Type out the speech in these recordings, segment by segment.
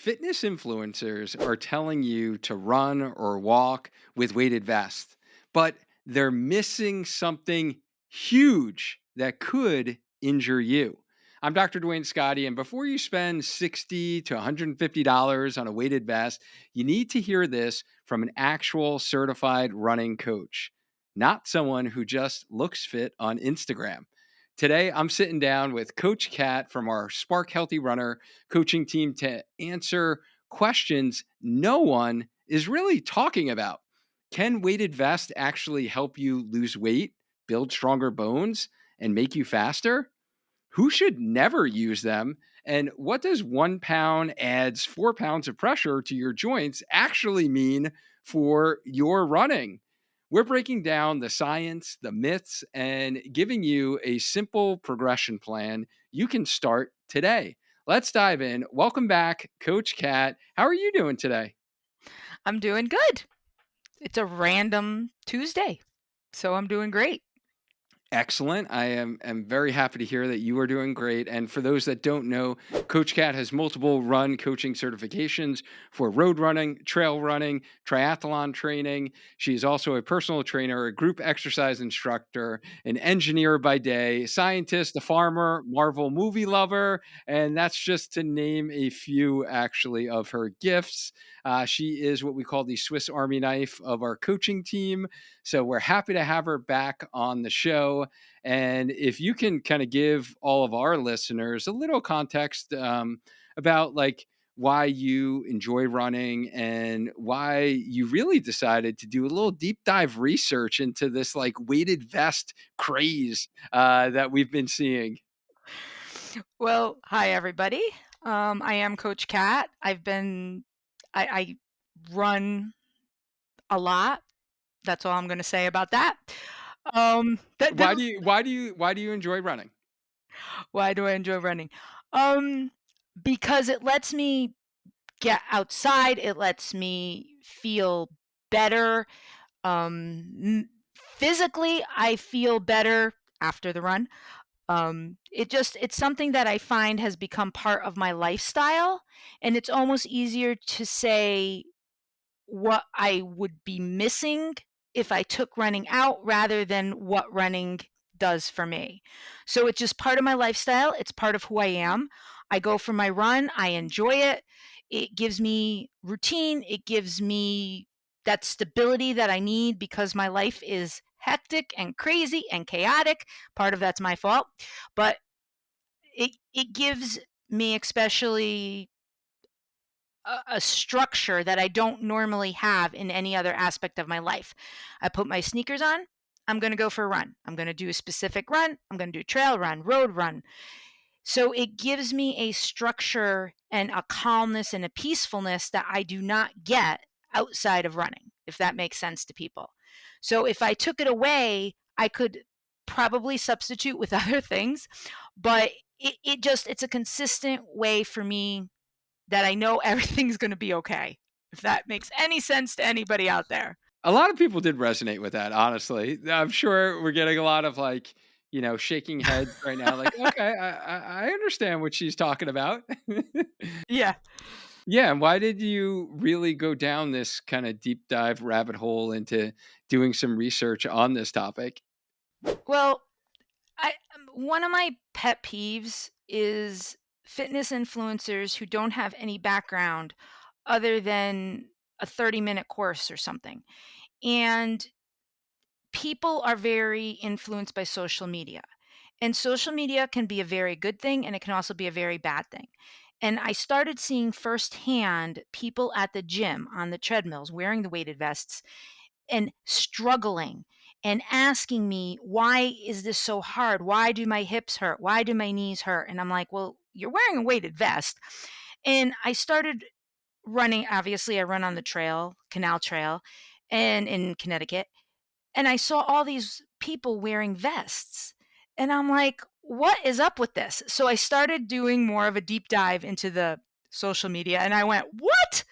Fitness influencers are telling you to run or walk with weighted vests, but they're missing something huge that could injure you. I'm Dr. Duane Scotti, and before you spend $60 to $150 on a weighted vest, you need to hear this from an actual certified running coach, not someone who just looks fit on Instagram. Today, I'm sitting down with Coach Kat from our Spark Healthy Runner coaching team to answer questions no one is really talking about. Can weighted vest actually help you lose weight, build stronger bones, and make you faster? Who should never use them? And what does 1 pound adds 4 pounds of pressure to your joints actually mean for your running? We're breaking down the science, the myths, and giving you a simple progression plan you can start today. Let's dive in. Welcome back, Coach Kat. How are you doing today? I'm doing good. It's a random Tuesday, so I'm doing great. Excellent. I am very happy to hear that you are doing great. And for those that don't know, Coach Cat has multiple run coaching certifications for road running, trail running, triathlon training. She is also a personal trainer, a group exercise instructor, an engineer by day, scientist, a farmer, Marvel movie lover, and that's just to name a few actually of her gifts. She is what we call the Swiss Army knife of our coaching team. So we're happy to have her back on the show. And if you can kind of give all of our listeners a little context about like why you enjoy running and why you really decided to do a little deep dive research into this like weighted vest craze that we've been seeing. Well, hi everybody. I am Coach Kat. I run a lot. That's all I'm going to say about that. That Why do you enjoy running? why do I enjoy running? Um, because it lets me get outside. It lets me feel better. Physically, I feel better after the run. It's something that I find has become part of my lifestyle, and it's almost easier to say what I would be missing if I took running out rather than what running does for me. So it's just part of my lifestyle, it's part of who I am. I go for my run, I enjoy it. It gives me routine, it gives me that stability that I need because my life is hectic and crazy and chaotic. Part of that's my fault, but it gives me especially a structure that I don't normally have in any other aspect of my life. I put my sneakers on. I'm going to go for a run. I'm going to do a specific run. I'm going to do a trail run, road run. So it gives me a structure and a calmness and a peacefulness that I do not get outside of running, if that makes sense to people. So if I took it away, I could probably substitute with other things, but it's a consistent way for me that I know everything's going to be okay. If that makes any sense to anybody out there. A lot of people did resonate with that, honestly. I'm sure we're getting a lot of like, shaking heads right now, like, okay, I understand what she's talking about. Yeah. Yeah, and why did you really go down this kind of deep dive rabbit hole into doing some research on this topic? Well, I one of my pet peeves is fitness influencers who don't have any background other than a 30-minute course or something. And people are very influenced by social media. And social media can be a very good thing and it can also be a very bad thing. And I started seeing firsthand people at the gym on the treadmills wearing the weighted vests and struggling and asking me, "Why is this so hard? Why do my hips hurt? Why do my knees hurt?" And I'm like, "Well, you're wearing a weighted vest." And I started running. Obviously, I run on the trail, Canal Trail, and in Connecticut. And I saw all these people wearing vests. And I'm like, what is up with this? So I started doing more of a deep dive into the social media and I went, what?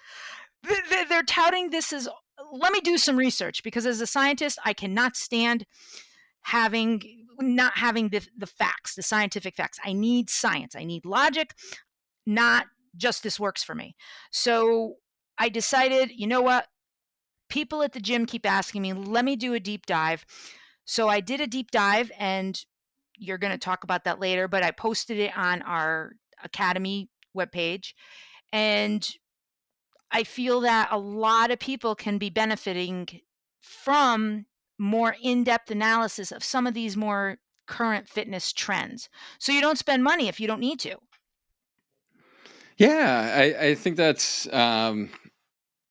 They're touting this as, let me do some research because as a scientist, I cannot stand not having the facts, the scientific facts. I need science, I need logic, not just this works for me. So I decided, you know what? People at the gym keep asking me, let me do a deep dive. So I did a deep dive, and you're going to talk about that later, but I posted it on our Academy webpage. And I feel that a lot of people can be benefiting from more in depth analysis of some of these more current fitness trends. So you don't spend money if you don't need to. Yeah, I think that's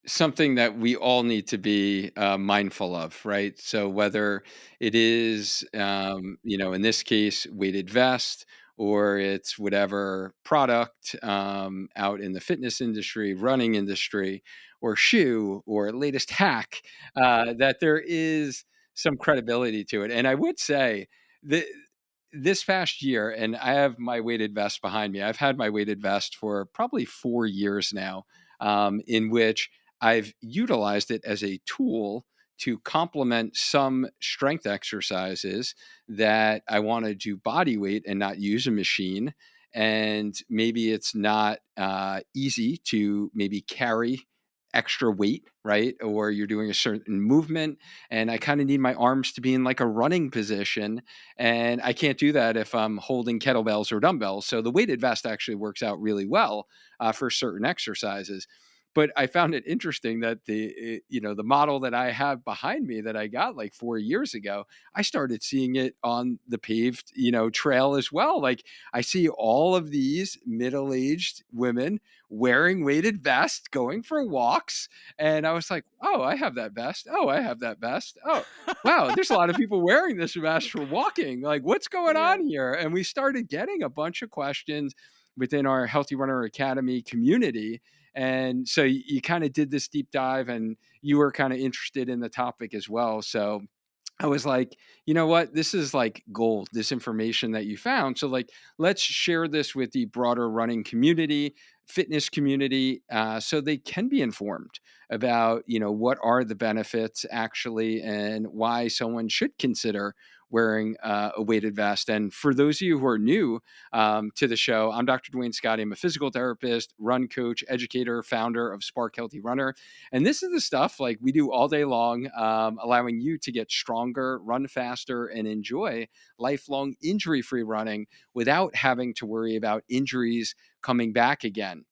something that we all need to be mindful of, right? So whether it is, in this case, weighted vest, or it's whatever product out in the fitness industry, running industry, or shoe, or latest hack, that there is some credibility to it. And I would say that this past year, and I have my weighted vest behind me. I've had my weighted vest for probably 4 years now, in which I've utilized it as a tool to complement some strength exercises that I want to do body weight and not use a machine. And maybe it's not easy to maybe carry extra weight, right? Or you're doing a certain movement, and I kind of need my arms to be in like a running position. And I can't do that if I'm holding kettlebells or dumbbells. So the weighted vest actually works out really well for certain exercises. But I found it interesting that the model that I have behind me that I got like 4 years ago, I started seeing it on the paved trail as well. Like I see all of these middle aged women wearing weighted vests, going for walks, and I was like, oh, I have that vest. Oh, I have that vest. Oh, wow, there's a lot of people wearing this vest for walking. Like, what's going Yeah. on here? And we started getting a bunch of questions within our Healthy Runner Academy community. And so you kind of did this deep dive, and you were kind of interested in the topic as well. So I was like, you know what? This is like gold, this information that you found. So, like, let's share this with the broader running community, fitness community, so they can be informed about, what are the benefits actually and why someone should consider wearing a weighted vest. And for those of you who are new to the show, I'm Dr. Duane Scotti. I'm a physical therapist, run coach, educator, founder of Spark Healthy Runner. And this is the stuff like we do all day long, allowing you to get stronger, run faster, and enjoy lifelong injury free running without having to worry about injuries coming back again.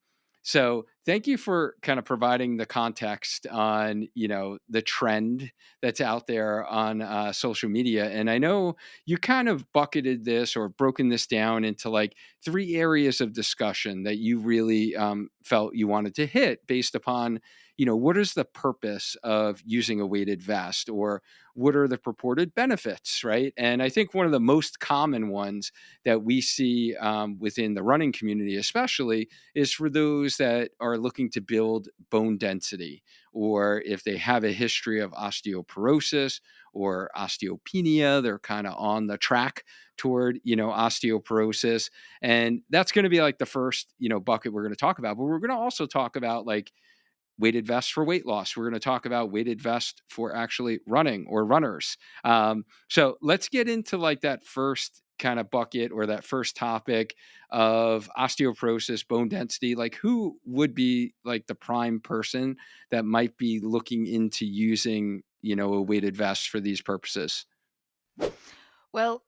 So thank you for kind of providing the context on, the trend that's out there on social media. And I know you kind of bucketed this or broken this down into like three areas of discussion that you really felt you wanted to hit based upon, what is the purpose of using a weighted vest, or what are the purported benefits, right? And I think one of the most common ones that we see within the running community, especially, is for those that are looking to build bone density, or if they have a history of osteoporosis or osteopenia, they're kind of on the track toward, osteoporosis. And that's going to be like the first, bucket we're going to talk about. But we're going to also talk about like weighted vests for weight loss. We're going to talk about weighted vest for actually running or runners. So let's get into like that first kind of bucket or that first topic of osteoporosis, bone density. Like, who would be like the prime person that might be looking into using, a weighted vest for these purposes? Well,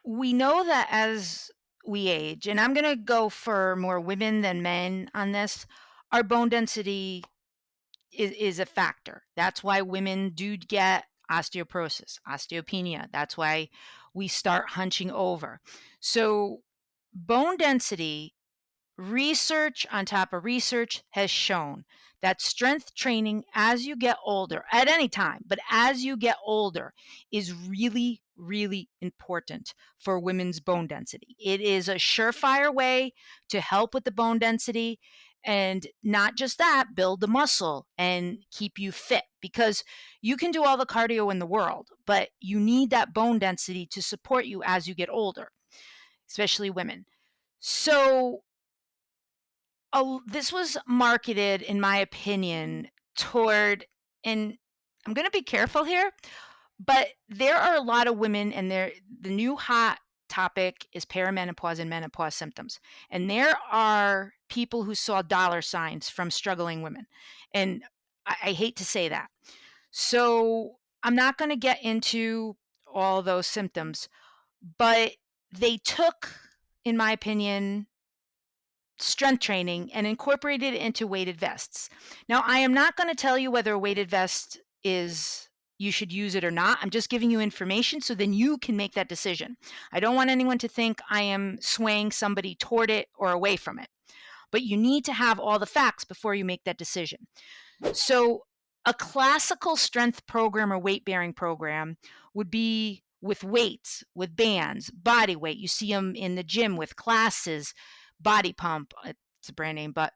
we know that as we age, and I'm going to go for more women than men on this, our bone density is a factor. That's why women do get osteoporosis, osteopenia. That's why we start hunching over. So, bone density, research on top of research has shown that strength training as you get older, at any time, but as you get older, is really, really important for women's bone density. It is a surefire way to help with the bone density. And not just that, build the muscle and keep you fit, because you can do all the cardio in the world, but you need that bone density to support you as you get older, especially women. So, this was marketed, in my opinion, toward, and I'm going to be careful here, but there are a lot of women, and the new hot topic is perimenopause and menopause symptoms. And there are people who saw dollar signs from struggling women. And I hate to say that. So I'm not going to get into all those symptoms, but they took, in my opinion, strength training and incorporated it into weighted vests. Now, I am not going to tell you whether a weighted vest is you should use it or not. I'm just giving you information so then you can make that decision. I don't want anyone to think I am swaying somebody toward it or away from it. But you need to have all the facts before you make that decision. So, a classical strength program or weight bearing program would be with weights, with bands, body weight. You see them in the gym with classes, body pump, it's a brand name, but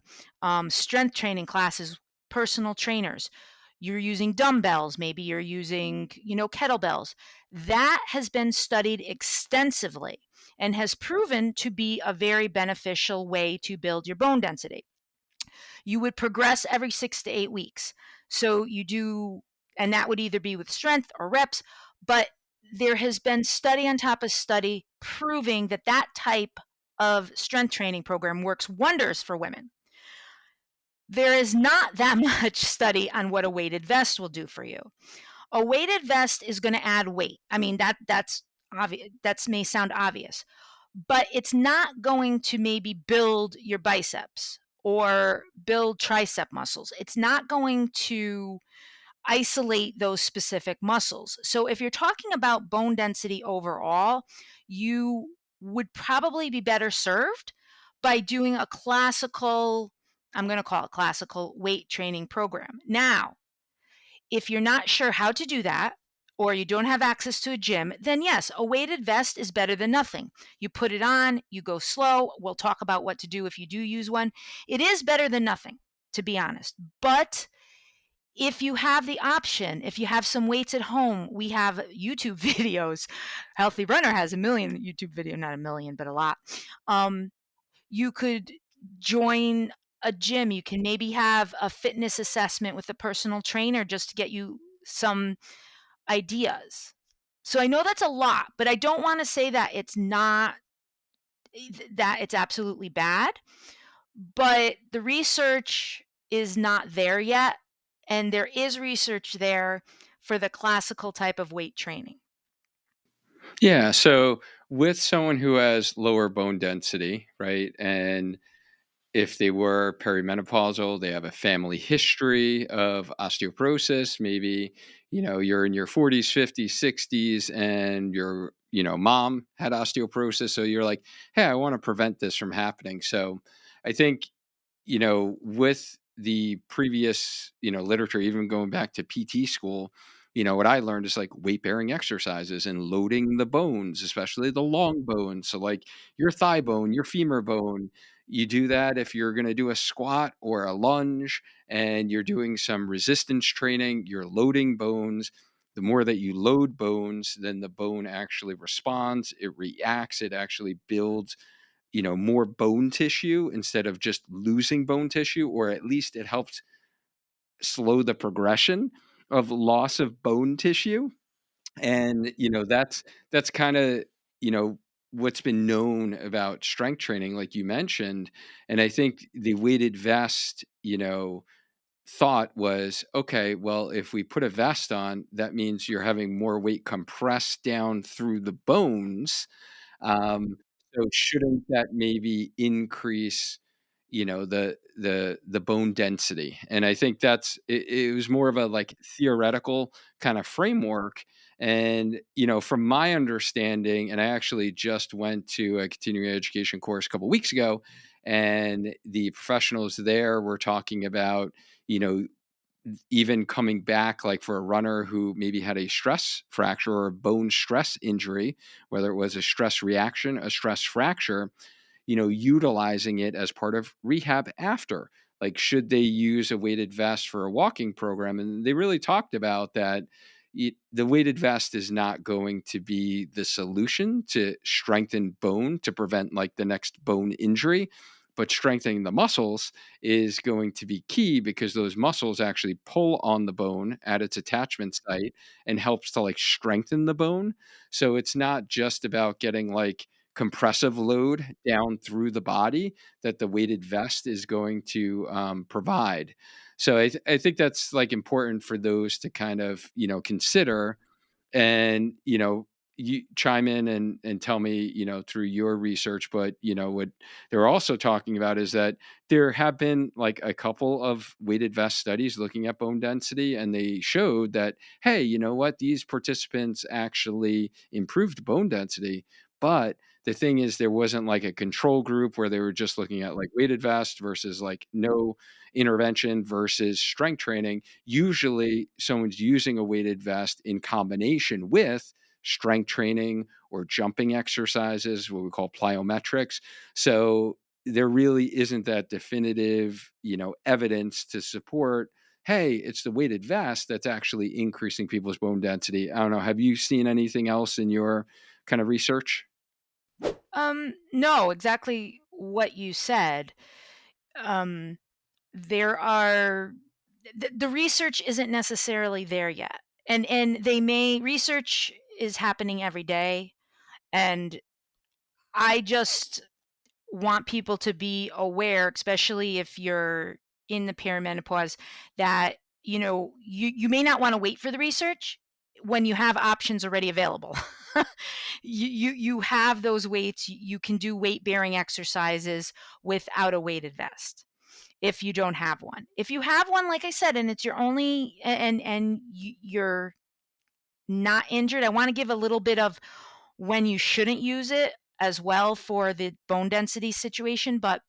strength training classes, personal trainers. You're using dumbbells, maybe you're using, kettlebells. That has been studied extensively and has proven to be a very beneficial way to build your bone density. You would progress every 6 to 8 weeks. So you do, and that would either be with strength or reps, but there has been study on top of study proving that that type of strength training program works wonders for women. There is not that much study on what a weighted vest will do for you. A weighted vest is going to add weight. I mean, that's obvious. That may sound obvious, but it's not going to maybe build your biceps or build tricep muscles. It's not going to isolate those specific muscles. So if you're talking about bone density overall, you would probably be better served by doing a classical, I'm going to call it classical weight training program. Now, if you're not sure how to do that, or you don't have access to a gym, then yes, a weighted vest is better than nothing. You put it on, you go slow. We'll talk about what to do if you do use one. It is better than nothing, to be honest. But if you have the option, if you have some weights at home, we have YouTube videos. Healthy Runner has a million YouTube video, not a million, but a lot. You could join a gym. You can maybe have a fitness assessment with a personal trainer just to get you some ideas. So I know that's a lot, but I don't want to say that it's not, that it's absolutely bad, but the research is not there yet. And there is research there for the classical type of weight training. Yeah. So with someone who has lower bone density, right? And if they were perimenopausal, they have a family history of osteoporosis. Maybe, you're in your 40s, 50s, 60s, and your, mom had osteoporosis. So you're like, hey, I want to prevent this from happening. So I think, with the previous, literature, even going back to PT school, what I learned is like weight bearing exercises and loading the bones, especially the long bones. So, like your thigh bone, your femur bone, you do that if you're going to do a squat or a lunge and you're doing some resistance training, you're loading bones. The more that you load bones, then the bone actually responds, it reacts, it actually builds, more bone tissue instead of just losing bone tissue, or at least it helps slow the progression of loss of bone tissue. And, that's kind of, you know, what's been known about strength training, like you mentioned. And I think the weighted vest, thought was, okay, well, if we put a vest on, that means you're having more weight compressed down through the bones. um, so shouldn't that maybe increase, the bone density? And I think it was more of a like theoretical kind of framework. And from my understanding, and I actually just went to a continuing education course a couple weeks ago, and the professionals there were talking about, you know even coming back, like for a runner who maybe had a stress fracture or a bone stress injury, whether it was a stress reaction, a stress fracture, utilizing it as part of rehab after. Like, should they use a weighted vest for a walking program? And they really talked about that. The weighted vest is not going to be the solution to strengthen bone to prevent like the next bone injury, but strengthening the muscles is going to be key because those muscles actually pull on the bone at its attachment site and helps to like strengthen the bone. So it's not just about getting like compressive load down through the body that the weighted vest is going to provide. So I think that's like important for those to kind of consider, and you chime in and tell me through your research. But what they're also talking about is that there have been like a couple of weighted vest studies looking at bone density, and they showed that, hey, you know what, these participants actually improved bone density. But the thing is, there wasn't like a control group where they were just looking at like weighted vest versus like no intervention versus strength training. Usually someone's using a weighted vest in combination with strength training or jumping exercises, what we call plyometrics. So there really isn't that definitive, evidence to support, hey, it's the weighted vest that's actually increasing people's bone density. I don't know. Have you seen anything else in your kind of research? No, exactly what you said. Um, there are the research isn't necessarily there yet. And they may research is happening every day, and I just want people to be aware, especially if you're in the perimenopause, that you may not want to wait for the research when you have options already available. You have those weights. You can do weight bearing exercises without a weighted vest if you don't have one. If you have one, like I said, and it's your only you're not injured, I want to give a little bit of when you shouldn't use it as well for the bone density situation. But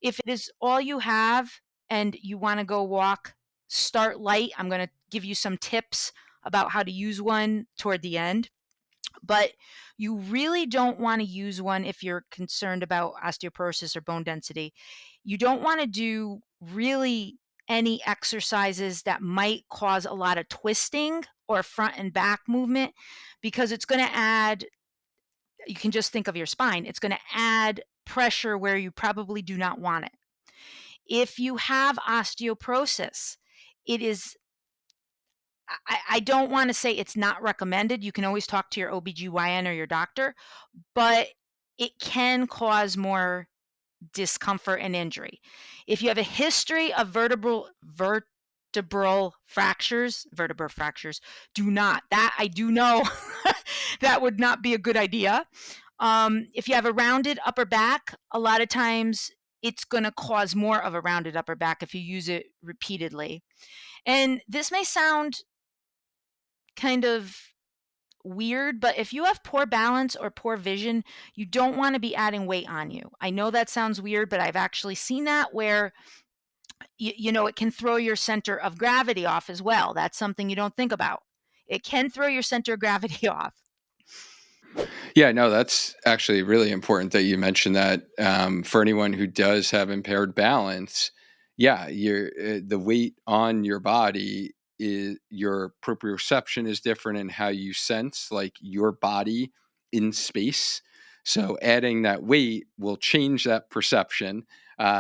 if it is all you have and you want to go walk, start light. I'm going to give you some tips about how to use one toward the end. But you really don't want to use one if you're concerned about osteoporosis or bone density. You don't want to do really any exercises that might cause a lot of twisting or front and back movement, because it's going to add, you can just think of your spine, it's going to add pressure where you probably do not want it. If you have osteoporosis, it is, I don't want to say it's not recommended. You can always talk to your OBGYN or your doctor, but it can cause more discomfort and injury. If you have a history of vertebral fractures, do not. That I do know that would not be a good idea. If you have a rounded upper back, a lot of times it's going to cause more of a rounded upper back if you use it repeatedly. And this may sound kind of weird, but if you have poor balance or poor vision, you don't want to be adding weight on you. I know that sounds weird, but I've actually seen that where it can throw your center of gravity off as well. That's something you don't think about. It can throw your center of gravity off. Yeah, no, that's actually really important that you mentioned that. For anyone who does have impaired balance, yeah, the weight on your body is, your proprioception is different in how you sense like your body in space. So adding that weight will change that perception.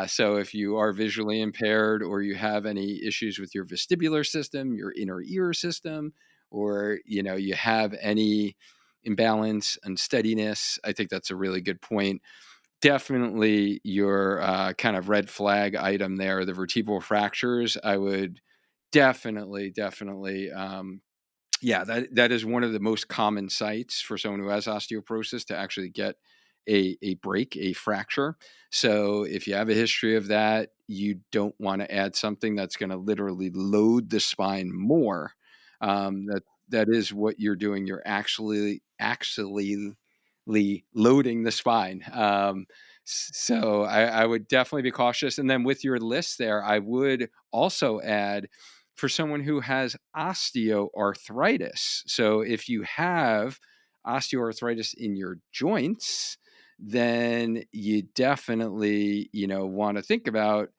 So if you are visually impaired, or you have any issues with your vestibular system, your inner ear system, or you have any imbalance, unsteadiness. I think that's a really good point. Definitely your kind of red flag item there, the vertebral fractures. I would definitely, yeah, that is one of the most common sites for someone who has osteoporosis to actually get a break, a fracture. So if you have a history of that, you don't want to add something that's going to literally load the spine more. That is what you're doing. You're actually loading the spine. So I would definitely be cautious. And then with your list there, I would also add for someone who has osteoarthritis. So if you have osteoarthritis in your joints, then you definitely, want to think about,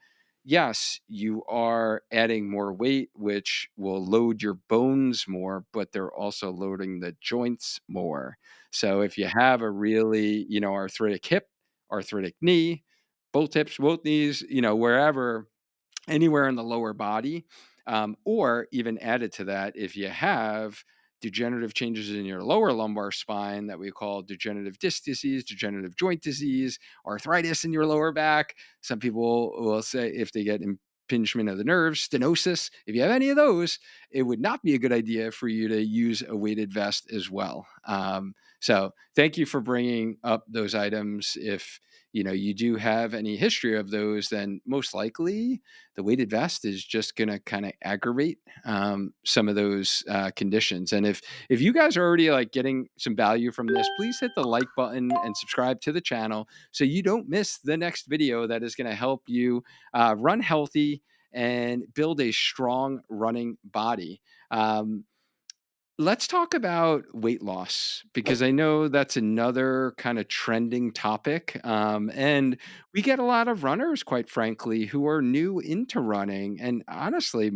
yes, you are adding more weight, which will load your bones more, but they're also loading the joints more. So if you have a really, arthritic hip, arthritic knee, both hips, both knees, wherever, anywhere in the lower body, or even added to that, if you have degenerative changes in your lower lumbar spine that we call degenerative disc disease, degenerative joint disease, arthritis in your lower back. Some people will say if they get impingement of the nerves, stenosis. If you have any of those, it would not be a good idea for you to use a weighted vest as well. So thank you for bringing up those items. If you do have any history of those, then most likely the weighted vest is just going to kind of aggravate some of those conditions. And if you guys are already like getting some value from this, please hit the like button and subscribe to the channel so you don't miss the next video that is going to help you run healthy and build a strong running body. Let's talk about weight loss because I know that's another kind of trending topic. And we get a lot of runners, quite frankly, who are new into running. And honestly,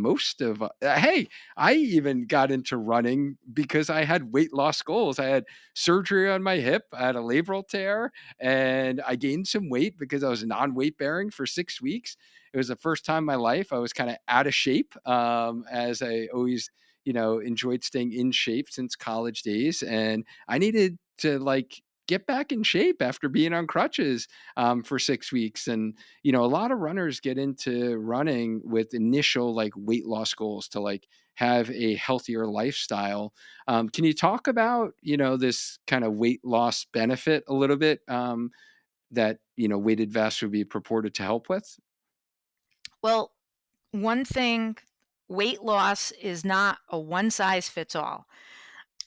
hey, I even got into running because I had weight loss goals. I had surgery on my hip, I had a labral tear, and I gained some weight because I was non weight bearing for 6 weeks. It was the first time in my life I was kind of out of shape, as I always enjoyed staying in shape since college days. And I needed to like get back in shape after being on crutches for 6 weeks. And, a lot of runners get into running with initial like weight loss goals to like have a healthier lifestyle. Can you talk about, this kind of weight loss benefit a little bit that, weighted vests would be purported to help with? Well, one thing, weight loss is not a one size fits all.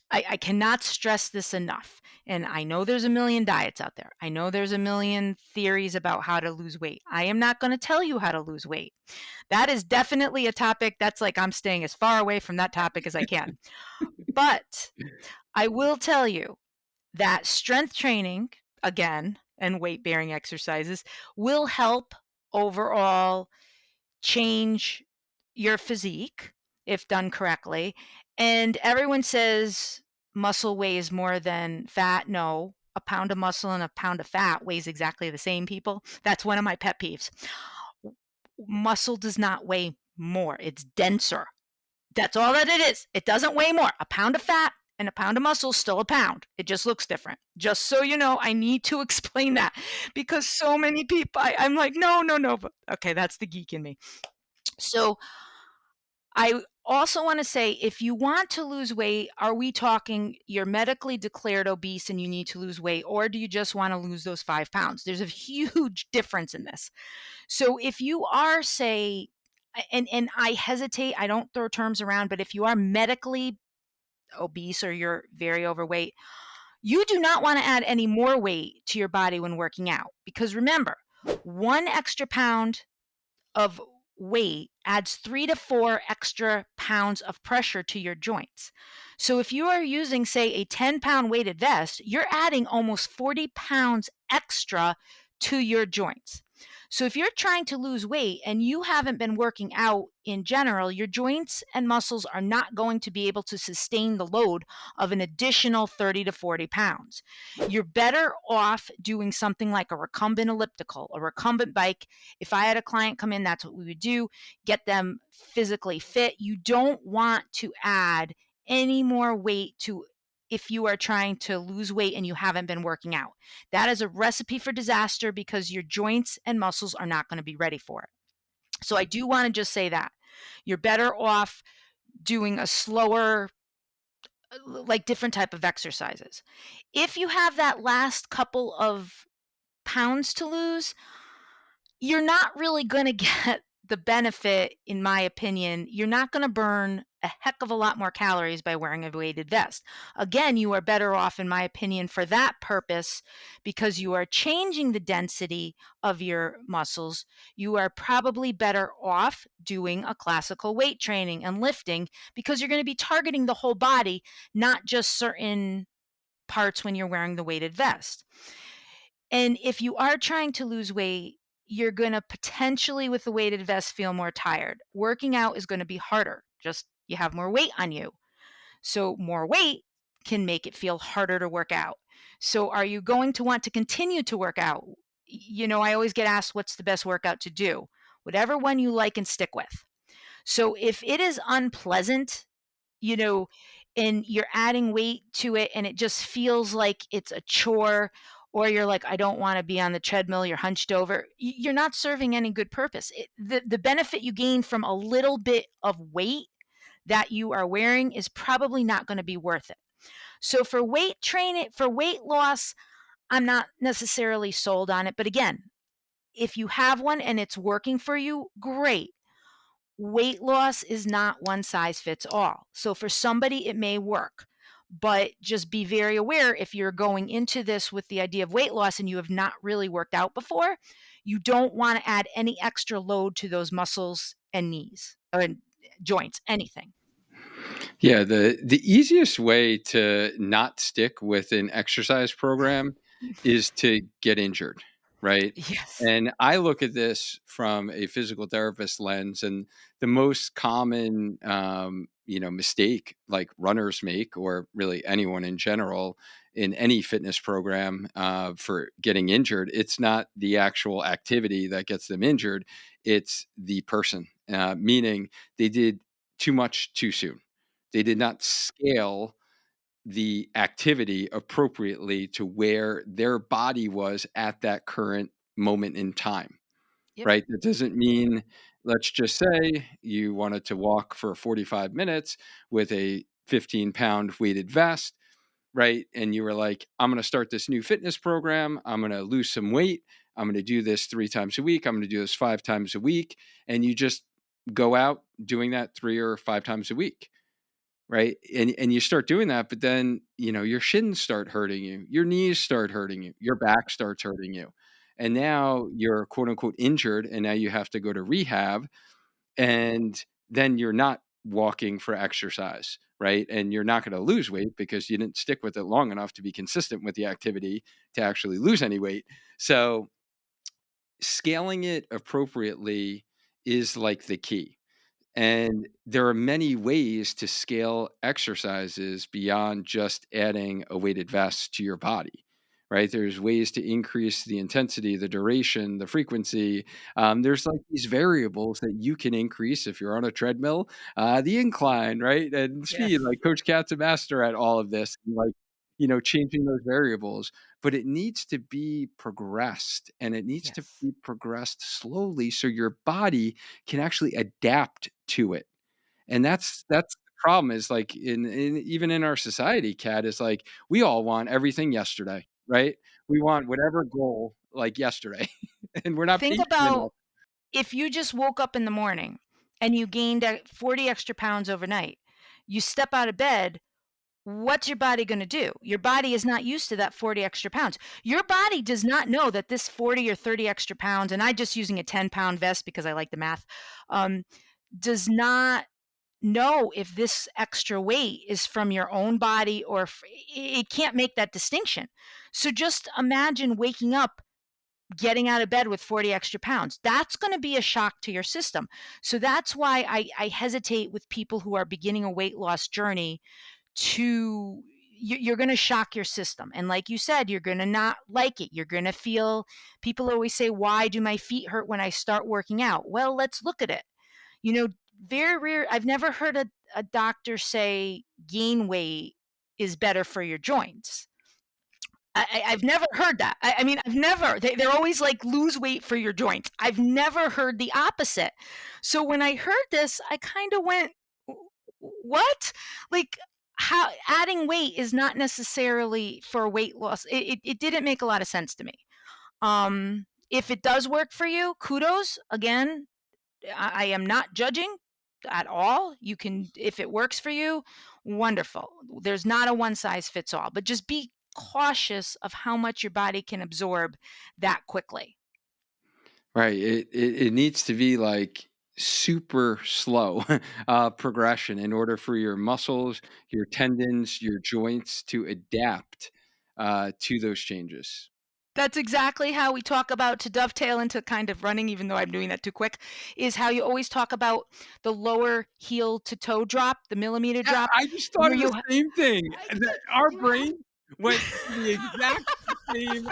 I cannot stress this enough. And I know there's a million diets out there. I know there's a million theories about how to lose weight. I am not going to tell you how to lose weight. That is definitely a topic that's like I'm staying as far away from that topic as I can. But I will tell you that strength training, again, and weight bearing exercises will help overall change your physique if done correctly. And everyone says muscle weighs more than fat. No, a pound of muscle and a pound of fat weighs exactly the same, people. That's one of my pet peeves. Muscle does not weigh more, it's denser. That's all that it is. It doesn't weigh more. A pound of fat and a pound of muscle is still a pound. It just looks different. Just so you know, I need to explain that because so many people, I'm like, no, no, no. But okay, that's the geek in me. So I also want to say if you want to lose weight, are we talking you're medically declared obese and you need to lose weight, or do you just want to lose those 5 pounds? There's a huge difference in this. So if you are, say, and I hesitate, I don't throw terms around, but if you are medically obese or you're very overweight, you do not want to add any more weight to your body when working out. Because remember, 1 extra pound of weight adds 3 to 4 extra pounds of pressure to your joints. So if you are using, say, a 10-pound weighted vest, you're adding almost 40 pounds extra to your joints. So if you're trying to lose weight and you haven't been working out in general, your joints and muscles are not going to be able to sustain the load of an additional 30 to 40 pounds. You're better off doing something like a recumbent elliptical, a recumbent bike. If I had a client come in, that's what we would do, get them physically fit. You don't want to add any more weight to if you are trying to lose weight and you haven't been working out. That is a recipe for disaster because your joints and muscles are not going to be ready for it. So I do want to just say that you're better off doing a slower, like different type of exercises. If you have that last couple of pounds to lose, you're not really going to get the benefit, in my opinion. You're not going to burn a heck of a lot more calories by wearing a weighted vest. Again, you are better off, in my opinion, for that purpose because you are changing the density of your muscles. You are probably better off doing a classical weight training and lifting because you're going to be targeting the whole body, not just certain parts when you're wearing the weighted vest. And if you are trying to lose weight, you're going to potentially, with the weighted vest, feel more tired. Working out is going to be harder. Just you have more weight on you. So, more weight can make it feel harder to work out. So, are you going to want to continue to work out? I always get asked, what's the best workout to do? Whatever one you like and stick with. So, if it is unpleasant, you know, and you're adding weight to it and it just feels like it's a chore, or you're like, I don't want to be on the treadmill, you're hunched over, you're not serving any good purpose. The benefit you gain from a little bit of weight that you are wearing is probably not going to be worth it. So for weight training, for weight loss, I'm not necessarily sold on it. But again, if you have one and it's working for you, great. Weight loss is not one size fits all. So for somebody, it may work. But just be very aware if you're going into this with the idea of weight loss and you have not really worked out before, you don't want to add any extra load to those muscles and knees or joints, anything. Yeah, the easiest way to not stick with an exercise program is to get injured, right? Yes. And I look at this from a physical therapist lens, and the most common, mistake like runners make, or really anyone in general, in any fitness program for getting injured, it's not the actual activity that gets them injured; it's the person, meaning they did too much too soon. They did not scale the activity appropriately to where their body was at that current moment in time, Yep. right? That doesn't mean, let's just say you wanted to walk for 45 minutes with a 15-pound weighted vest, right? And you were like, I'm going to start this new fitness program. I'm going to lose some weight. I'm going to do this 3 times a week. I'm going to do this 5 times a week. And you just go out doing that 3 or 5 times a week, right? And you start doing that, but then, your shins start hurting you, your knees start hurting you, your back starts hurting you. And now you're quote unquote injured, and now you have to go to rehab, and then you're not walking for exercise, right? And you're not going to lose weight because you didn't stick with it long enough to be consistent with the activity to actually lose any weight. So scaling it appropriately is like the key. And there are many ways to scale exercises beyond just adding a weighted vest to your body, right? There's ways to increase the intensity, the duration, the frequency. There's like these variables that you can increase if you're on a treadmill, the incline, right? And speed. Yes. Like Coach Cat's a master at all of this, and like, changing those variables. But it needs to be progressed, and it needs to Yes. be progressed slowly so your body can actually adapt to it. And that's the problem, is like in even in our society, Kat, is like we all want everything yesterday, right? We want whatever goal like yesterday, and we're not Think patient about enough. if you just woke up in the morning and you gained 40 extra pounds overnight, you step out of bed, what's your body going to do? Your body is not used to that 40 extra pounds. Your body does not know that this 40 or 30 extra pounds, and I'm just using a 10-pound vest because I like the math, um, does not know if this extra weight is from your own body or it can't make that distinction. So just imagine waking up, getting out of bed with 40 extra pounds. That's going to be a shock to your system. So that's why I hesitate with people who are beginning a weight loss journey to you're going to shock your system. And like you said, you're going to not like it. You're going to feel, people always say, why do my feet hurt when I start working out? Well, let's look at it. You know, very rare. I've never heard a doctor say gain weight is better for your joints. I've never heard that. I mean, I've never. They're always like lose weight for your joints. I've never heard the opposite. So when I heard this, I kind of went, "What? Like, how adding weight is not necessarily for weight loss." It didn't make a lot of sense to me. If it does work for you, kudos. Again, I am not judging at all. You can, if it works for you, wonderful. There's not a one size fits all, but just be cautious of how much your body can absorb that quickly. Right. It needs to be like super slow progression in order for your muscles, your tendons, your joints to adapt to those changes. That's exactly how we talk about, to dovetail into kind of running, even though I'm doing that too quick, is how you always talk about the lower heel to toe drop, the millimeter Yeah, drop, I just thought where of the you same thing. I That our you have brain went to the exact same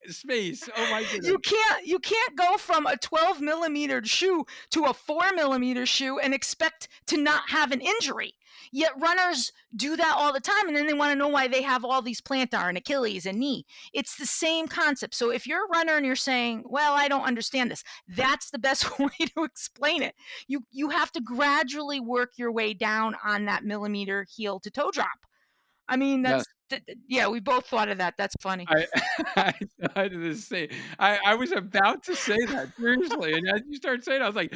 space. Oh my You goodness. can't go from a 12 millimeter shoe to a 4 millimeter shoe and expect to not have an injury. Yet runners do that all the time, and then they want to know why they have all these plantar and Achilles and knee. It's the same concept. So if you're a runner and you're saying, "Well, I don't understand this," that's the best way to explain it. You have to gradually work your way down on that millimeter heel to toe drop. I mean, Yes. yeah, we both thought of that. That's funny. I I I did the same. I was about to say that, seriously, and as you started saying it, I was like,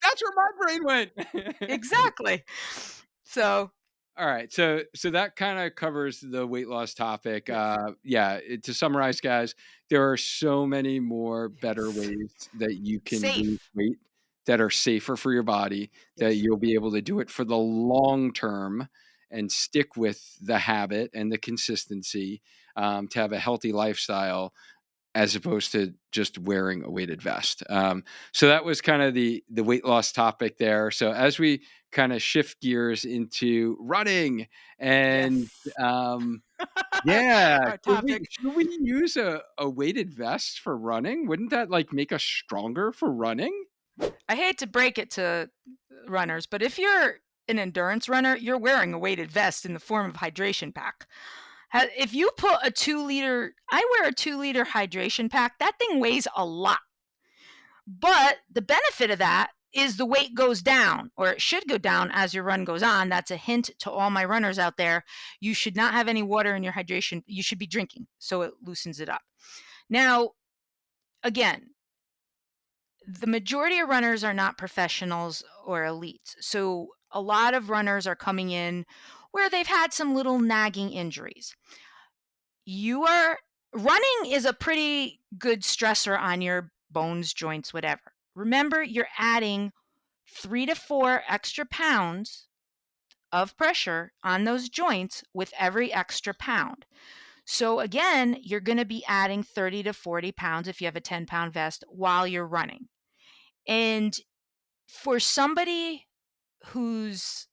"That's where my brain went." Exactly. So, Alright, so that kinda covers the weight loss topic. yes. Yeah, to summarize, guys, there are so many more better ways that you can lose Safe. weight that are safer for your body, that Yes. you'll be able to do it for the long term and stick with the habit and the consistency, to have a healthy lifestyle as opposed to just wearing a weighted vest. So that was kind of the weight loss topic there. So as we kind of shift gears into running and Yes. yeah, Our topic. should we use a weighted vest for running? Wouldn't that like make us stronger for running? I hate to break it to runners, but if you're an endurance runner, you're wearing a weighted vest in the form of hydration pack. If you put a 2 liter, I wear a 2 liter hydration pack, that thing weighs a lot. But the benefit of that is the weight goes down, or it should go down as your run goes on. That's a hint to all my runners out there. You should not have any water in your hydration. You should be drinking, so it loosens it up. Now, again, the majority of runners are not professionals or elites. So a lot of runners are coming in where they've had some little nagging injuries. You are Running is a pretty good stressor on your bones, joints, whatever. Remember, you're adding 3 to 4 extra pounds of pressure on those joints with every extra pound. So again, you're going to be adding 30 to 40 pounds if you have a 10-pound vest while you're running. And for somebody who's,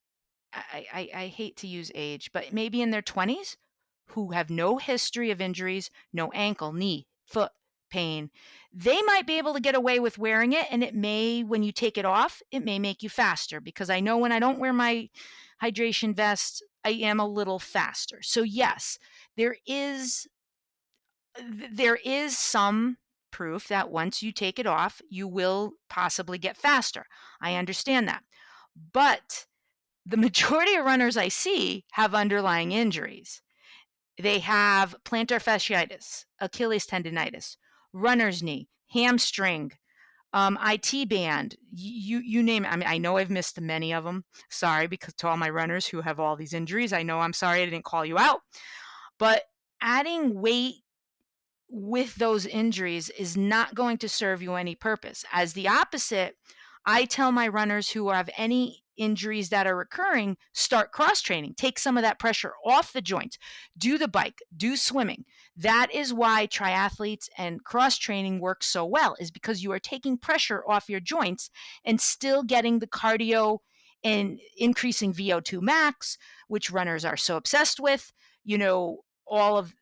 I hate to use age, but maybe in their 20s, who have no history of injuries, no ankle, knee, foot pain, they might be able to get away with wearing it. And it may, when you take it off, it may make you faster, because I know when I don't wear my hydration vest, I am a little faster. So yes, there is there is some proof that once you take it off, you will possibly get faster. I understand that. But the majority of runners I see have underlying injuries. They have plantar fasciitis, Achilles tendonitis, runner's knee, hamstring, IT band, you name it. I mean, I know I've missed many of them. Sorry, because to all my runners who have all these injuries, I know I'm sorry I didn't call you out. But adding weight with those injuries is not going to serve you any purpose. As the opposite, I tell my runners who have any injuries that are recurring, start cross training, take some of that pressure off the joints, do the bike, do swimming. That is why triathletes and cross training work so well, is because you are taking pressure off your joints and still getting the cardio and increasing VO2 max, which runners are so obsessed with, all of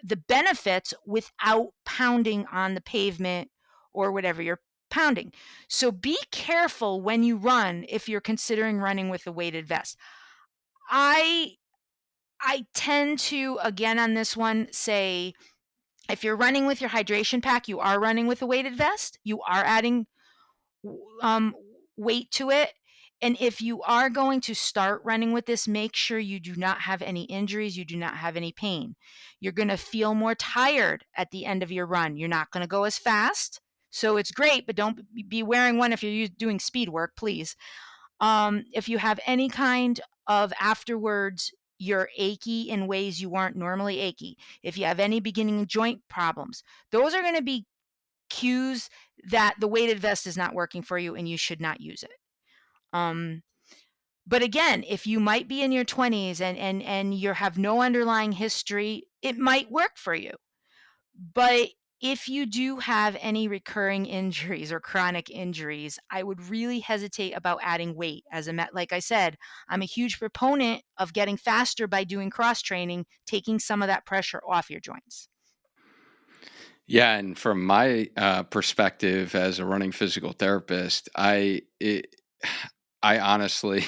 the benefits without pounding on the pavement or whatever you're pounding. So be careful when you run if you're considering running with a weighted vest. I I tend to, again, on this one, say if you're running with your hydration pack, you are running with a weighted vest. You are adding um, weight to it. And if you are going to start running with this, make sure you do not have any injuries, you do not have any pain. You're going to feel more tired at the end of your run. You're not going to go as fast. So it's great, but don't be wearing one if you're doing speed work, please. If you have any kind of afterwards, you're achy in ways you weren't normally achy. If you have any beginning joint problems, those are going to be cues that the weighted vest is not working for you and you should not use it. Um, but again, if you might be in your 20s and you have no underlying history, it might work for you. But if you do have any recurring injuries or chronic injuries, I would really hesitate about adding weight as a like I said, I'm a huge proponent of getting faster by doing cross training, taking some of that pressure off your joints. Yeah, and from my perspective as a running physical therapist, I honestly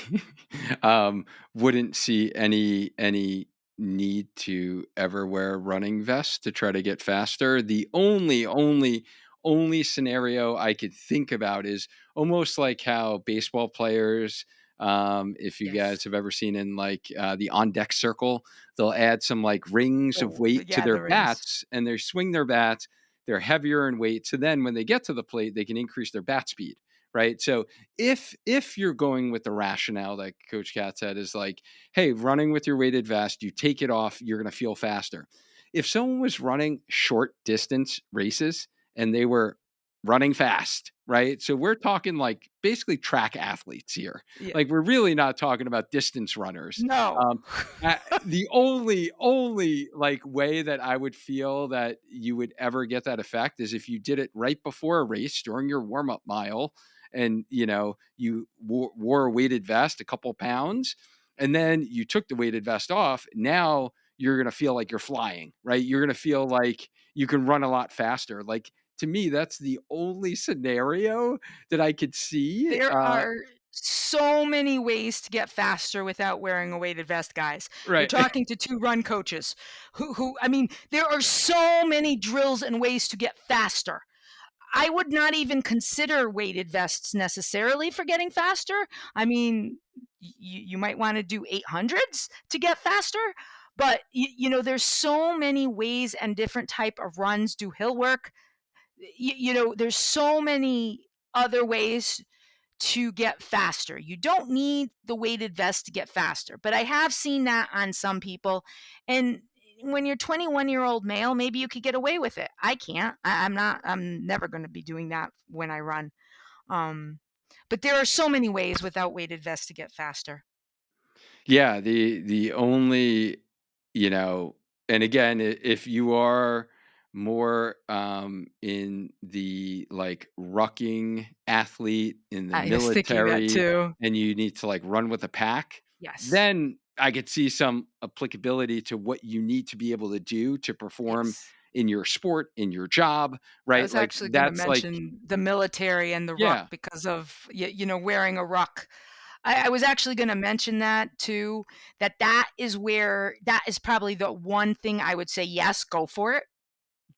wouldn't see any need to ever wear a running vest to try to get faster. The only scenario I could think about is almost like how baseball players, if you guys Yes. have ever seen in like the on deck circle, they'll add some like rings of Oh, weight to yeah, their the rings. bats and they swing their bats. They're heavier in weight. So then when they get to the plate, they can increase their bat speed. Right. So if you're going with the rationale that Coach Kat said is like, hey, running with your weighted vest, you take it off, you're gonna feel faster. If someone was running short distance races and they were running fast, right? So we're talking like basically track athletes here. Yeah. Like we're really not talking about distance runners. No. Um, the only like way that I would feel that you would ever get that effect is if you did it right before a race during your warm up mile, and you wore a weighted vest, a couple pounds, and then you took the weighted vest off. Now you're gonna feel like you're flying, right? You're gonna feel like you can run a lot faster. Like to me, that's the only scenario that I could see. There are so many ways to get faster without wearing a weighted vest, guys. You're Right. talking to 2 run coaches who I mean, there are so many drills and ways to get faster. I would not even consider weighted vests necessarily for getting faster. I mean, you might wanna do 800s to get faster, but there's so many ways and different type of runs, do hill work. There's so many other ways to get faster. You don't need the weighted vest to get faster, but I have seen that on some people. And when you're 21-year-old male, maybe you could get away with it. I can't. I'm not. I'm never going to be doing that when I run. Um, but there are so many ways without weighted vests to get faster. Yeah, the only, and again, if you are more in the like rucking athlete in the I was thinking that military too. and you need to like run with a pack, Yes. then I could see some applicability to what you need to be able to do to perform Yes. in your sport, in your job, I right? was Like actually going to that's like, mention the military and the ruck yeah. because of wearing a ruck. I was actually gonna mention that too, that is probably the one thing I would say, "Yes, go for it.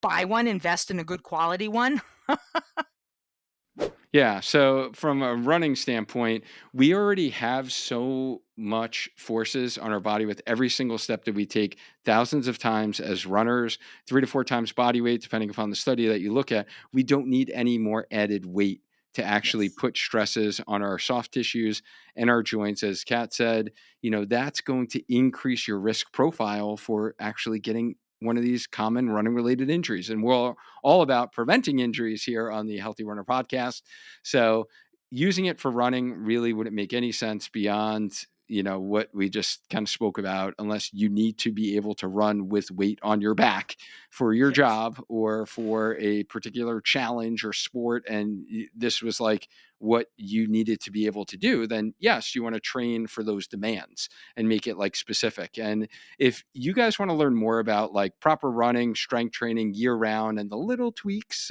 Buy one, invest in a good quality one." Yeah. So, from a running standpoint, we already have so much forces on our body with every single step that we take thousands of times as runners, 3 to 4 times body weight, depending upon the study that you look at. We don't need any more added weight to actually Yes. put stresses on our soft tissues and our joints. As Kat said, that's going to increase your risk profile for actually getting one of these common running related injuries. And we're all about preventing injuries here on the Healthy Runner podcast. So using it for running really wouldn't make any sense beyond what we just kind of spoke about, unless you need to be able to run with weight on your back for your Yes. job or for a particular challenge or sport, and this was like what you needed to be able to do. Then yes, you want to train for those demands and make it like specific. And if you guys want to learn more about like proper running, strength training year round, and the little tweaks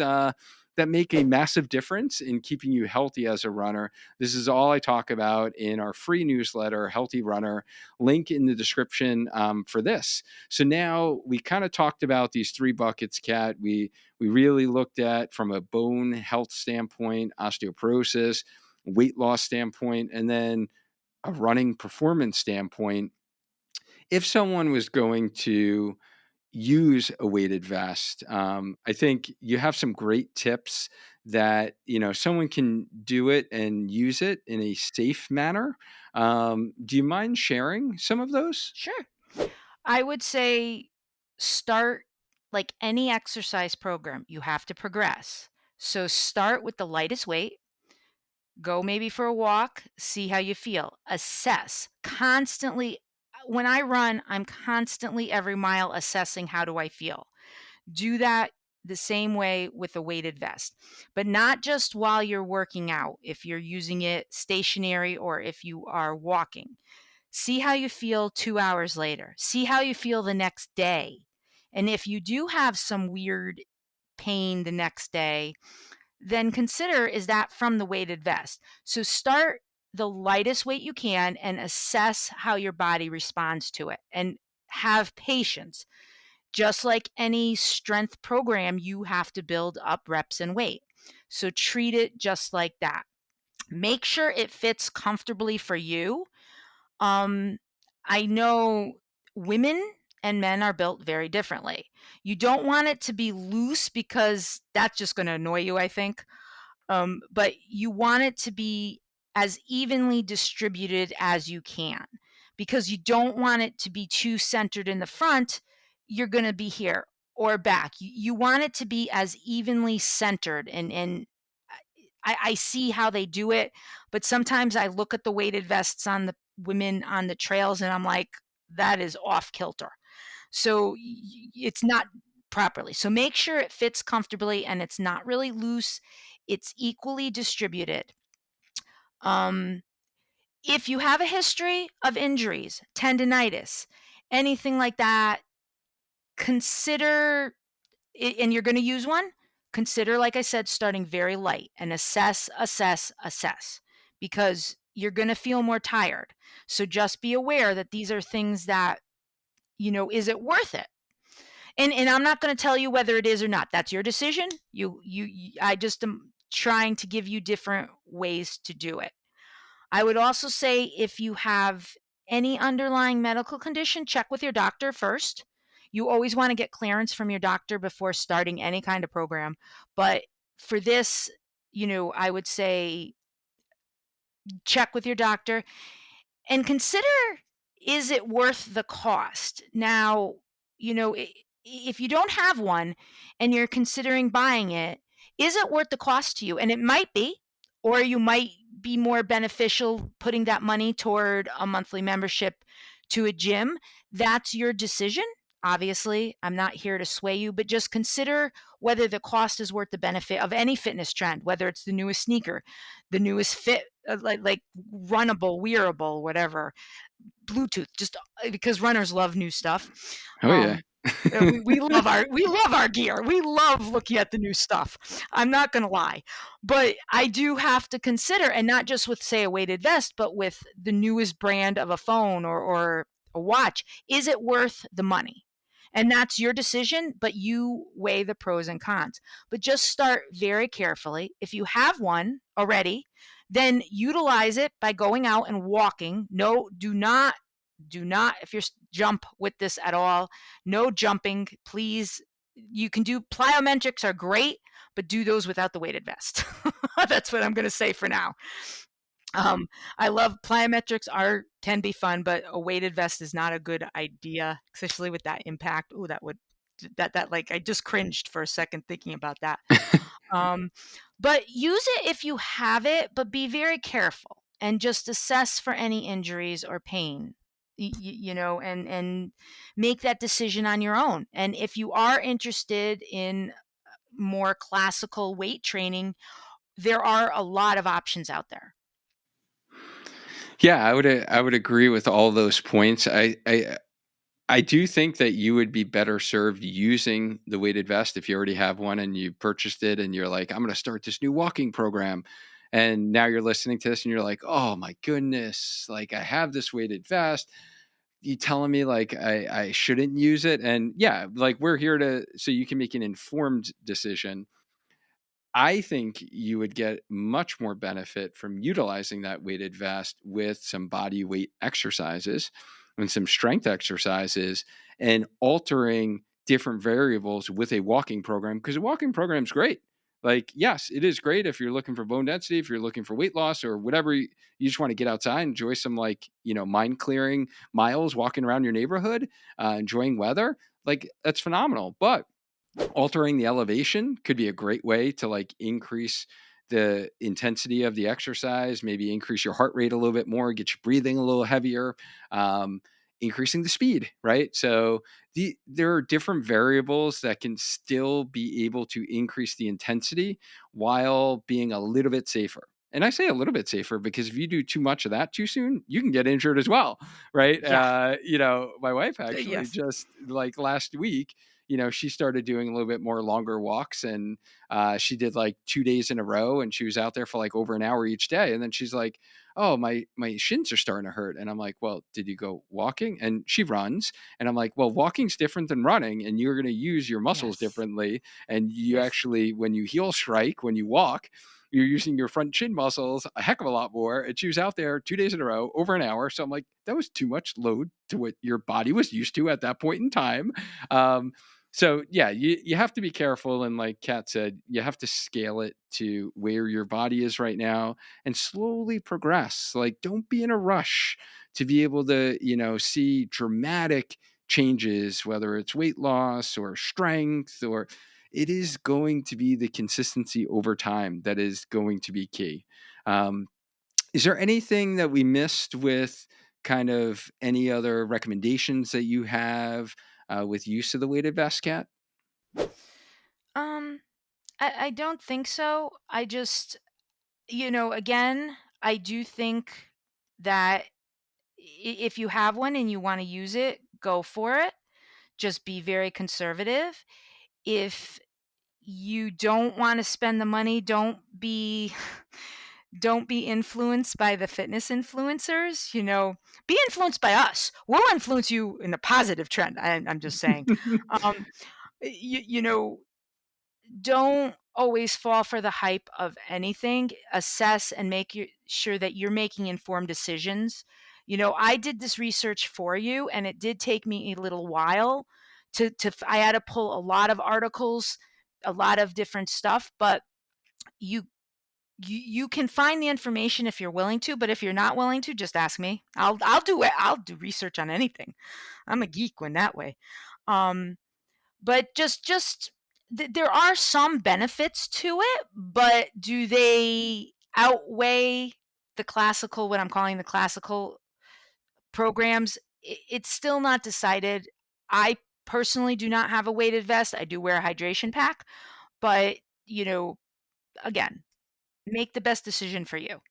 that make a massive difference in keeping you healthy as a runner, this is all I talk about in our free newsletter, Healthy Runner. Link in the description for this. So now we kind of talked about these 3 buckets, Kat. We really looked at from a bone health standpoint, osteoporosis, weight loss standpoint, and then a running performance standpoint. If someone was going to use a weighted vest, I think you have some great tips that someone can do it and use it in a safe manner. Do you mind sharing some of those? Sure. I would say start like any exercise program, you have to progress. So start with the lightest weight, go maybe for a walk, see how you feel, assess constantly. When I run, I'm constantly every mile assessing how do I feel. Do that the same way with a weighted vest, but not just while you're working out, if you're using it stationary or if you are walking. See how you feel 2 hours later. See how you feel the next day. And if you do have some weird pain the next day, then consider, is that from the weighted vest? So start the lightest weight you can and assess how your body responds to it, and have patience. Just like any strength program, you have to build up reps and weight. So treat it just like that. Make sure it fits comfortably for you. Um, I know women and men are built very differently. You don't want it to be loose because that's just going to annoy you, I think. But you want it to be as evenly distributed as you can, because you don't want it to be too centered in the front. You're going to be here or back. You want it to be as evenly centered. And I see how they do it, but sometimes I look at the weighted vests on the women on the trails and I'm like, that is off kilter. So it's not properly. So make sure it fits comfortably and it's not really loose. It's equally distributed. Um, if you have a history of injuries, tendonitis, anything like that, consider, and you're going to use one, consider, like I said, starting very light and assess, assess, assess, because you're going to feel more tired. So just be aware that these are things that, is it worth it? And I'm not going to tell you whether it is or not. That's your decision. I just am trying to give you different ways to do it. I would also say, if you have any underlying medical condition, check with your doctor first. You always want to get clearance from your doctor before starting any kind of program. But for this, I would say check with your doctor and consider, is it worth the cost? Now, if you don't have one and you're considering buying it, is it worth the cost to you? And it might be, or you might be more beneficial putting that money toward a monthly membership to a gym. That's your decision. Obviously, I'm not here to sway you, but just consider whether the cost is worth the benefit of any fitness trend, whether it's the newest sneaker, the newest fit, like runnable, wearable, whatever, Bluetooth, just because runners love new stuff. Oh yeah. Um, we love our gear. We love looking at the new stuff. I'm not gonna lie, but I do have to consider, and not just with, say, a weighted vest, but with the newest brand of a phone or a watch. Is it worth the money? And that's your decision, but you weigh the pros and cons. But just start very carefully. If you have one already, then utilize it by going out and walking. No, do not, if you're jump with this at all, no jumping, please. You can do plyometrics, are great, but do those without the weighted vest. That's what I'm going to say for now. um, I love plyometrics, are can be fun, but a weighted vest is not a good idea, especially with that impact. Oh, that like, I just cringed for a second thinking about that. Um, but use it if you have it, but be very careful and just assess for any injuries or pain. And make that decision on your own. And if you are interested in more classical weight training, there are a lot of options out there. Yeah, I would agree with all those points. I do think that you would be better served using the weighted vest if you already have one and you purchased it and you're like, I'm going to start this new walking program. And now you're listening to this and you're like, oh my goodness, like I have this weighted vest. You telling me like I shouldn't use it? And yeah, like we're here so you can make an informed decision. I think you would get much more benefit from utilizing that weighted vest with some body weight exercises and some strength exercises and altering different variables with a walking program, because a walking program is great. Like, yes, it is great if you're looking for bone density, if you're looking for weight loss or whatever, you just want to get outside, enjoy some like, mind clearing miles walking around your neighborhood, enjoying weather. Like, that's phenomenal. But altering the elevation could be a great way to like increase the intensity of the exercise, maybe increase your heart rate a little bit more, get you breathing a little heavier. increasing the speed, right? So there are different variables that can still be able to increase the intensity while being a little bit safer. And I say a little bit safer because if you do too much of that too soon, you can get injured as well, right? Yeah. My wife actually Yes. just like last week, she started doing a little bit more longer walks, and she did like 2 days in a row, and she was out there for like over an hour each day. And then she's like, "Oh, my shins are starting to hurt." And I'm like, "Well, did you go walking?" And she runs, and I'm like, "Well, walking's different than running, and you're going to use your muscles Yes. differently. And you Yes. actually, when you heel strike, when you walk, you're using your front chin muscles a heck of a lot more." And she was out there 2 days in a row, over an hour. So I'm like, that was too much load to what your body was used to at that point in time. Um, so yeah, you have to be careful, and like Kat said, you have to scale it to where your body is right now and slowly progress. Like, don't be in a rush to be able to, see dramatic changes, whether it's weight loss or strength, or it is going to be the consistency over time that is going to be key. Um, is there anything that we missed with kind of any other recommendations that you have with use of the weighted vest, Cat? Um, I don't think so. I just, again, I do think that if you have one and you want to use it, go for it. Just be very conservative. If you don't want to spend the money, don't be influenced by the fitness influencers. Be influenced by us. We'll influence you in a positive trend. I'm just saying. Um, you know, don't always fall for the hype of anything. Assess and sure that you're making informed decisions. I did this research for you, and it did take me a little while I had to pull a lot of articles, a lot of different stuff, but you you can find the information if you're willing to, but if you're not willing to, just ask me. I'll do it. I'll do research on anything. I'm a geek when that way. Um, but there are some benefits to it, but do they outweigh what I'm calling the classical programs? It's still not decided. I personally do not have a weighted vest. I do wear a hydration pack, but again, make the best decision for you.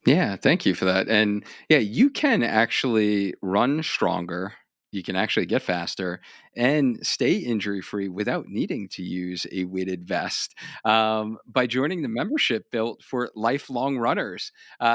Yeah, thank you for that. And yeah, you can actually run stronger. You can actually get faster and stay injury free without needing to use a weighted vest by joining the membership built for lifelong runners.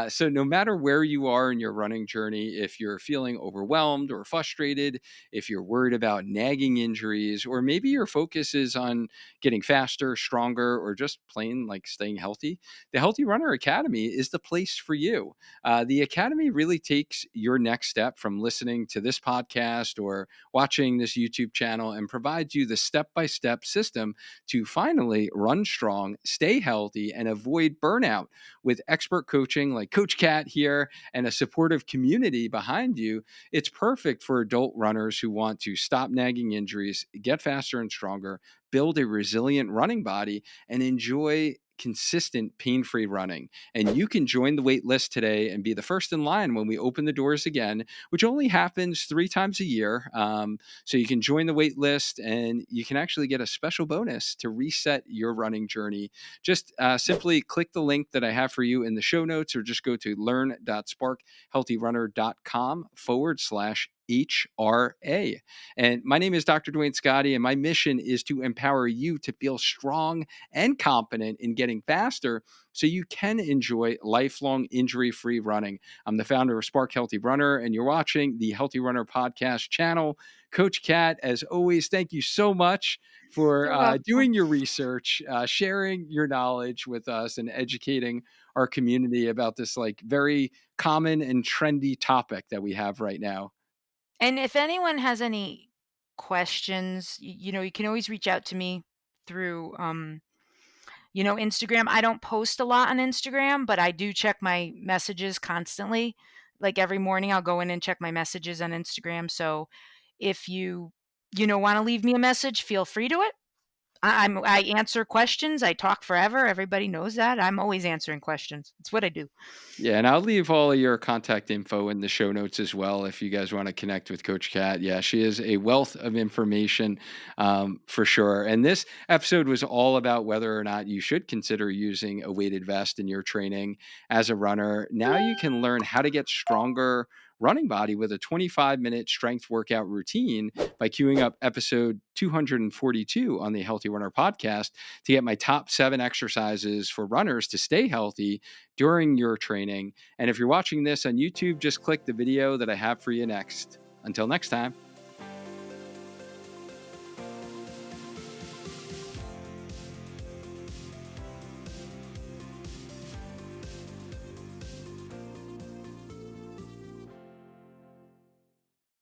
So, no matter where you are in your running journey, if you're feeling overwhelmed or frustrated, if you're worried about nagging injuries, or maybe your focus is on getting faster, stronger, or just plain like staying healthy, the Healthy Runner Academy is the place for you. The Academy really takes your next step from listening to this podcast or watching this YouTube channel and provides you the step by step system to finally run strong, stay healthy, and avoid burnout with expert coaching like Coach Cat here and a supportive community behind you. It's perfect for adult runners who want to stop nagging injuries, get faster and stronger, build a resilient running body, and enjoy consistent pain-free running. And you can join the wait list today and be the first in line when we open the doors again, which only happens 3 times a year. So you can join the wait list, and you can actually get a special bonus to reset your running journey. Just simply click the link that I have for you in the show notes, or just go to learn.sparkhealthyrunner.com/HRA. And my name is Dr. Duane Scotti, and my mission is to empower you to feel strong and confident in getting faster so you can enjoy lifelong injury free running. I'm the founder of Spark Healthy Runner, and you're watching the Healthy Runner podcast channel. Coach Cat, as always, thank you so much for You're welcome. doing your research, sharing your knowledge with us, and educating our community about this like very common and trendy topic that we have right now. And if anyone has any questions, you can always reach out to me through Instagram. I don't post a lot on Instagram, but I do check my messages constantly. Like every morning I'll go in and check my messages on Instagram. So if you want to leave me a message, feel free to it. I answer questions. I talk forever. Everybody knows that. I'm always answering questions. It's what I do. Yeah, and I'll leave all of your contact info in the show notes as well if you guys want to connect with Coach Cat. Yeah, she is a wealth of information for sure. And this episode was all about whether or not you should consider using a weighted vest in your training as a runner. Now you can learn how to get stronger running body with a 25-minute strength workout routine by queuing up episode 242 on the Healthy Runner podcast to get my top 7 exercises for runners to stay healthy during your training. And if you're watching this on YouTube, just click the video that I have for you next. Until next time.